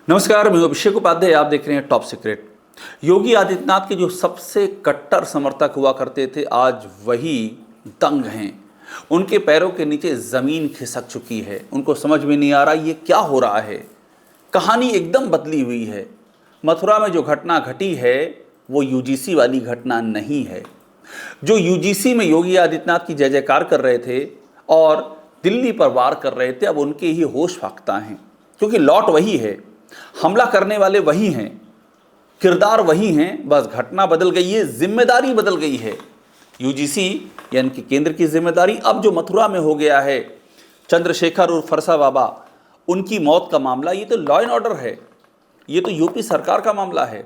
नमस्कार, मैं अभिषेक उपाध्याय। आप देख रहे हैं टॉप सीक्रेट। योगी आदित्यनाथ के जो सबसे कट्टर समर्थक हुआ करते थे, आज वही दंग हैं। उनके पैरों के नीचे ज़मीन खिसक चुकी है। उनको समझ में नहीं आ रहा ये क्या हो रहा है। कहानी एकदम बदली हुई है। मथुरा में जो घटना घटी है वो यूजीसी वाली घटना नहीं है। जो यूजीसी में योगी आदित्यनाथ की जय जयकार कर रहे थे और दिल्ली पर वार कर रहे थे, अब उनके ही होश फाख्ता हैं, क्योंकि लौट वही है, हमला करने वाले वही हैं, किरदार वही हैं। बस घटना बदल गई है, जिम्मेदारी बदल गई है। यूजीसी यानी कि केंद्र की जिम्मेदारी अब जो मथुरा में हो गया है, चंद्रशेखर और फरसा बाबा, उनकी मौत का मामला, ये तो लॉ एंड ऑर्डर है, ये तो यूपी सरकार का मामला है,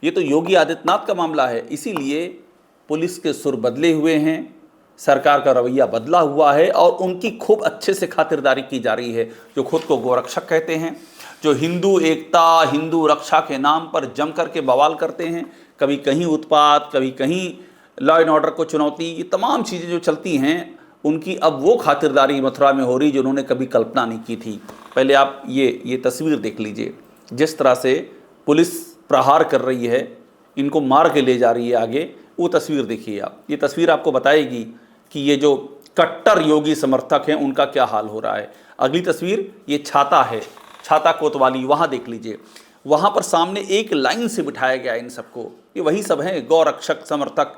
ये तो योगी आदित्यनाथ का मामला है। इसीलिए पुलिस के सुर बदले हुए हैं, सरकार का रवैया बदला हुआ है और उनकी खूब अच्छे से खातिरदारी की जा रही है। जो खुद को गोरक्षक कहते हैं, जो हिंदू एकता, हिंदू रक्षा के नाम पर जम करके बवाल करते हैं, कभी कहीं उत्पात, कभी कहीं लॉ एंड ऑर्डर को चुनौती, ये तमाम चीज़ें जो चलती हैं, उनकी अब वो खातिरदारी मथुरा में हो रही जो उन्होंने कभी कल्पना नहीं की थी। पहले आप ये तस्वीर देख लीजिए, जिस तरह से पुलिस प्रहार कर रही है, इनको मार के ले जा रही है आगे, वो तस्वीर देखिए आप। ये तस्वीर आपको बताएगी कि ये जो कट्टर योगी समर्थक हैं उनका क्या हाल हो रहा है। अगली तस्वीर ये छाता है, छाता कोतवाली, वहाँ देख लीजिए। वहाँ पर सामने एक लाइन से बिठाया गया इन सबको। ये वही सब हैं गौरक्षक समर्थक,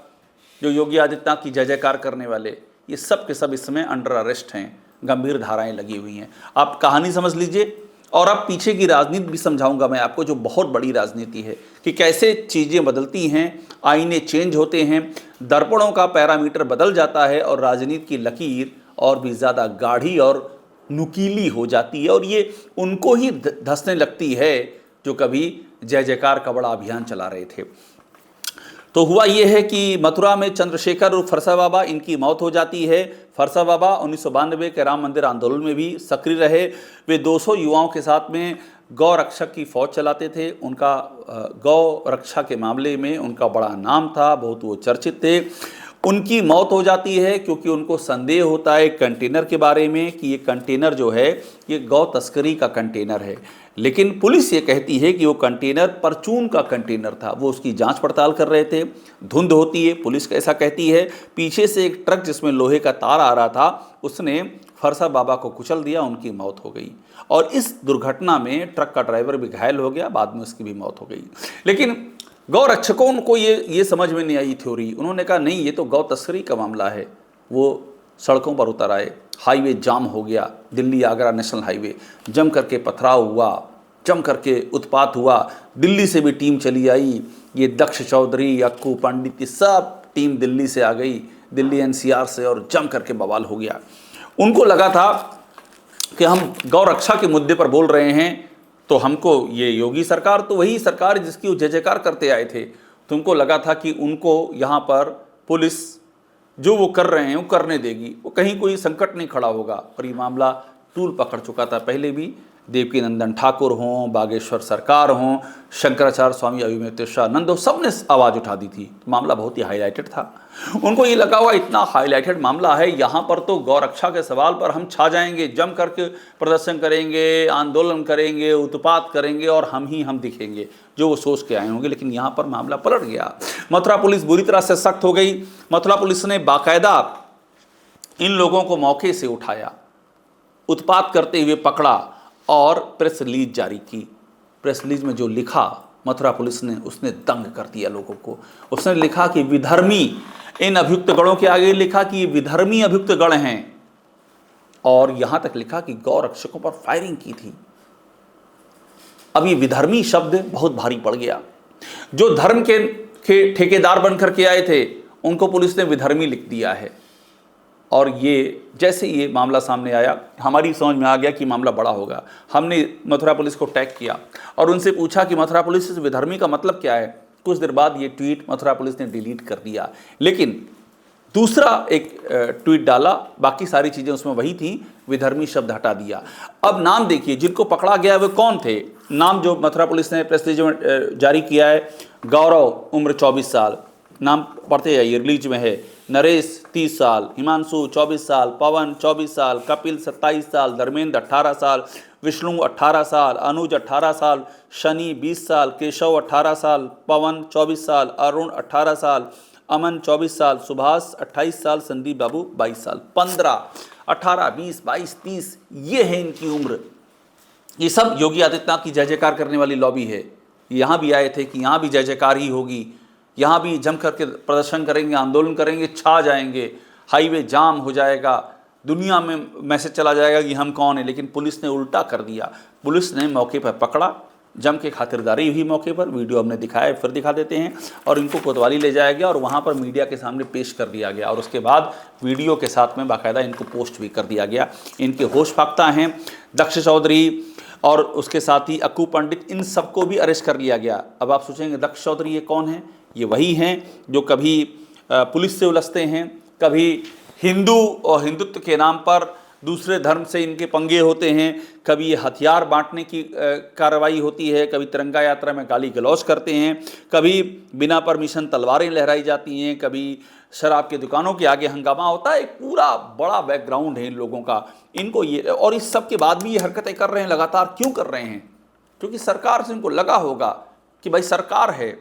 जो योगी आदित्यनाथ की जय जयकार करने वाले। ये सब के सब इसमें अंडर अरेस्ट हैं, गंभीर धाराएं लगी हुई हैं। आप कहानी समझ लीजिए और अब पीछे की राजनीति भी समझाऊंगा मैं आपको, जो बहुत बड़ी राजनीति है, कि कैसे चीज़ें बदलती हैं, आईने चेंज होते हैं, दर्पणों का पैरामीटर बदल जाता है और राजनीति की लकीर और भी ज़्यादा गाढ़ी और नुकीली हो जाती है, और ये उनको ही धंसने लगती है जो कभी जय जयकार का बड़ा अभियान चला रहे थे। तो हुआ ये है कि मथुरा में चंद्रशेखर और फरसा बाबा, इनकी मौत हो जाती है। फरसा बाबा 1992 के राम मंदिर आंदोलन में भी सक्रिय रहे। वे 200 युवाओं के साथ में गौ रक्षक की फौज चलाते थे। उनका गौ रक्षा के मामले में उनका बड़ा नाम था, बहुत वो चर्चित थे। उनकी मौत हो जाती है क्योंकि उनको संदेह होता है कंटेनर के बारे में कि ये कंटेनर जो है ये गौ तस्करी का कंटेनर है, लेकिन पुलिस ये कहती है कि वो कंटेनर परचून का कंटेनर था। वो उसकी जांच पड़ताल कर रहे थे, धुंध होती है, पुलिस ऐसा कहती है। पीछे से एक ट्रक जिसमें लोहे का तार आ रहा था, उसने फरसा बाबा को कुचल दिया, उनकी मौत हो गई। और इस दुर्घटना में ट्रक का ड्राइवर भी घायल हो गया, बाद में उसकी भी मौत हो गई। लेकिन गौ रक्षकों को ये समझ में नहीं आई थ्योरी। उन्होंने कहा नहीं, ये तो गौ तस्करी का मामला है। वो सड़कों पर उतर आए, हाईवे जाम हो गया, दिल्ली आगरा नेशनल हाईवे, जम करके पथराव हुआ, जम करके उत्पात हुआ। दिल्ली से भी टीम चली आई, ये दक्ष चौधरी, अक्कू पंडित की सब टीम दिल्ली से आ गई, दिल्ली एनसीआर से, और जम करके बवाल हो गया। उनको लगा था कि हम गौ रक्षा के मुद्दे पर बोल रहे हैं तो हमको ये योगी सरकार तो वही सरकार जिसकी वो जय जयकार करते आए थे, तो उनको लगा था कि उनको यहाँ पर पुलिस जो वो कर रहे हैं वो करने देगी, वो कहीं कोई संकट नहीं खड़ा होगा। और ये मामला टूल पकड़ चुका था पहले भी। देवकी नंदन ठाकुर हों, बागेश्वर सरकार हों, शंकराचार्य स्वामी अभिमन्युशानंद हो, सब ने आवाज़ उठा दी थी। मामला बहुत ही हाईलाइटेड था। उनको ये लगा हुआ इतना हाईलाइटेड मामला है, यहाँ पर तो गौ रक्षा के सवाल पर हम छा जाएंगे, जम करके प्रदर्शन करेंगे, आंदोलन करेंगे, उत्पात करेंगे और हम दिखेंगे, जो वो सोच के आए होंगे। लेकिन यहाँ पर मामला पलट गया। मथुरा पुलिस बुरी तरह से सख्त हो गई। मथुरा पुलिस ने बाकायदा इन लोगों को मौके से उठाया, उत्पात करते हुए पकड़ा और प्रेस रिलीज जारी की। प्रेस रिलीज में जो लिखा मथुरा पुलिस ने, उसने दंग कर दिया लोगों को। उसने लिखा कि विधर्मी, इन अभियुक्त गणों के आगे लिखा कि ये विधर्मी अभियुक्त गण हैं, और यहां तक लिखा कि गौ रक्षकों पर फायरिंग की थी। अब ये विधर्मी शब्द बहुत भारी पड़ गया। जो धर्म के ठेकेदार बनकर के आए थे उनको पुलिस ने विधर्मी लिख दिया है। और ये जैसे ये मामला सामने आया, हमारी समझ में आ गया कि मामला बड़ा होगा। हमने मथुरा पुलिस को टैग किया और उनसे पूछा कि मथुरा पुलिस इस विधर्मी का मतलब क्या है। कुछ देर बाद ये ट्वीट मथुरा पुलिस ने डिलीट कर दिया, लेकिन दूसरा एक ट्वीट डाला, बाकी सारी चीज़ें उसमें वही थी, विधर्मी शब्द हटा दिया। अब नाम देखिए, जिनको पकड़ा गया वे कौन थे। नाम जो मथुरा पुलिस ने प्रेस रिलीज में जारी किया है, गौरव उम्र 24 साल, नाम पढ़ते जाइए, रिलीज में है। नरेश 30 साल, हिमांशु 24 साल, पवन 24 साल, कपिल 27 साल, धर्मेंद्र 18 साल, विष्णु 18 साल, अनुज 18 साल, शनि 20 साल, केशव 18 साल, पवन 24 साल, अरुण 18 साल, अमन 24 साल, सुभाष 28 साल, संदीप बाबू 22 साल। 15, 18, 20, 22, 30 ये है इनकी उम्र। ये सब योगी आदित्यनाथ की जय जयकार करने वाली लॉबी है। यहाँ भी आए थे कि यहाँ भी जय जयकार ही होगी, यहाँ भी जम करके प्रदर्शन करेंगे, आंदोलन करेंगे, छा जाएंगे, हाईवे जाम हो जाएगा, दुनिया में मैसेज चला जाएगा कि हम कौन है। लेकिन पुलिस ने उल्टा कर दिया। पुलिस ने मौके पर पकड़ा, जम के खातिरदारी हुई मौके पर, वीडियो हमने दिखाया, फिर दिखा देते हैं, और इनको कोतवाली ले जाया गया और वहाँ पर मीडिया के सामने पेश कर दिया गया, और उसके बाद वीडियो के साथ में बाकायदा इनको पोस्ट भी कर दिया गया। इनके होश फाख्ता हैं दक्ष चौधरी और उसके साथ ही अक्कू पंडित, इन सबको भी अरेस्ट कर लिया गया। अब आप सोचेंगे दक्ष चौधरी ये कौन है? ये वही हैं जो कभी पुलिस से उलझते हैं, कभी हिंदू और हिंदुत्व के नाम पर दूसरे धर्म से इनके पंगे होते हैं, कभी ये हथियार बांटने की कार्रवाई होती है, कभी तिरंगा यात्रा में गाली गलौज करते हैं, कभी बिना परमिशन तलवारें लहराई जाती हैं, कभी शराब की दुकानों के आगे हंगामा होता है। एक पूरा बड़ा बैकग्राउंड है इन लोगों का। इनको ये, और इस सब के बाद भी ये हरकतें कर रहे हैं लगातार। क्यों कर रहे हैं? क्योंकि सरकार से इनको लगा होगा कि भाई सरकार है,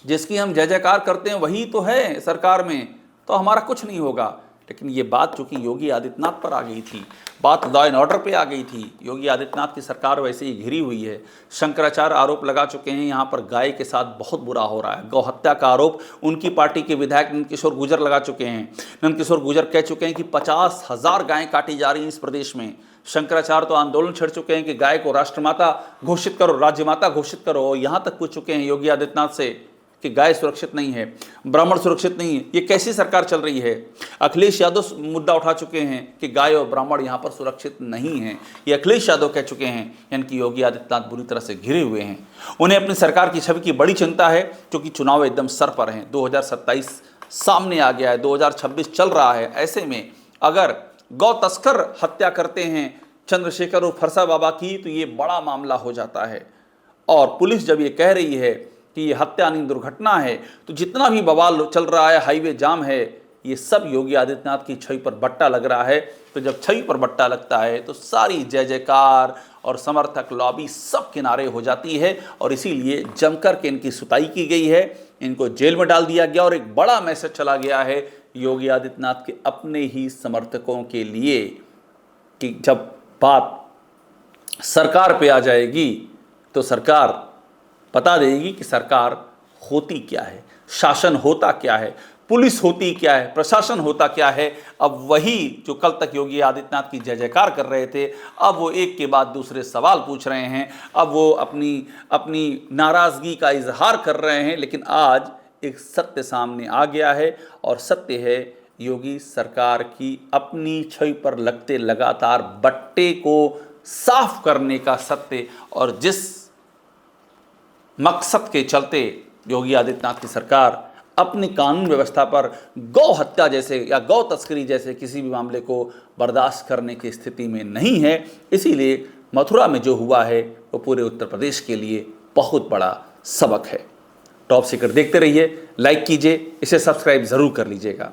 जिसकी हम जय जयकार करते हैं वही तो है सरकार में, तो हमारा कुछ नहीं होगा। लेकिन ये बात चूंकि योगी आदित्यनाथ पर आ गई थी, बात लॉ एंड ऑर्डर पे आ गई थी। योगी आदित्यनाथ की सरकार वैसे ही घिरी हुई है। शंकराचार्य आरोप लगा चुके हैं, यहाँ पर गाय के साथ बहुत बुरा हो रहा है। गौ हत्या का आरोप उनकी पार्टी के विधायक नंदकिशोर गुर्जर लगा चुके हैं। नंदकिशोर गुर्जर कह चुके हैं कि 50,000 गायें काटी जा रही हैं इस प्रदेश में। शंकराचार्य तो आंदोलन छेड़ चुके हैं कि गाय को राष्ट्रमाता घोषित करो, राज्यमाता घोषित करो। यहाँ तक पूछ चुके हैं योगी आदित्यनाथ से कि गाय सुरक्षित नहीं है, ब्राह्मण सुरक्षित नहीं है। ये कैसी सरकार चल रही है? अखिलेश यादव मुद्दा उठा चुके हैं कि गाय और ब्राह्मण यहाँ पर सुरक्षित नहीं हैं। ये अखिलेश यादव कह चुके हैं, यानी कि योगी आदित्यनाथ बुरी तरह से घिरे हुए हैं। उन्हें अपनी सरकार की छवि की बड़ी चिंता है, क्योंकि चुनाव एकदम सर पर हैं। 2027 सामने आ गया है, 2026 चल रहा है। ऐसे में अगर गौ तस्कर हत्या करते हैं चंद्रशेखर और फरसा बाबा की, तो ये बड़ा मामला हो जाता है। और पुलिस जब ये कह रही है कि ये हत्या नहीं दुर्घटना है, तो जितना भी बवाल चल रहा है, हाईवे जाम है, ये सब योगी आदित्यनाथ की छवि पर बट्टा लग रहा है। तो जब छवि पर बट्टा लगता है तो सारी जय जयकार और समर्थक लॉबी सब किनारे हो जाती है, और इसीलिए जमकर के इनकी सुताई की गई है, इनको जेल में डाल दिया गया। और एक बड़ा मैसेज चला गया है योगी आदित्यनाथ के अपने ही समर्थकों के लिए कि जब बात सरकार पे आ जाएगी तो सरकार बता देगी कि सरकार होती क्या है, शासन होता क्या है, पुलिस होती क्या है, प्रशासन होता क्या है। अब वही जो कल तक योगी आदित्यनाथ की जय जयकार कर रहे थे, अब वो एक के बाद दूसरे सवाल पूछ रहे हैं, अब वो अपनी नाराज़गी का इजहार कर रहे हैं। लेकिन आज एक सत्य सामने आ गया है, और सत्य है योगी सरकार की अपनी छवि पर लगते लगातार बट्टे को साफ करने का सत्य। और जिस मकसद के चलते योगी आदित्यनाथ की सरकार अपनी कानून व्यवस्था पर गौ हत्या जैसे या गौ तस्करी जैसे किसी भी मामले को बर्दाश्त करने की स्थिति में नहीं है, इसीलिए मथुरा में जो हुआ है वो पूरे उत्तर प्रदेश के लिए बहुत बड़ा सबक है। टॉप सीक्रेट देखते रहिए, लाइक कीजिए, इसे सब्सक्राइब ज़रूर कर लीजिएगा।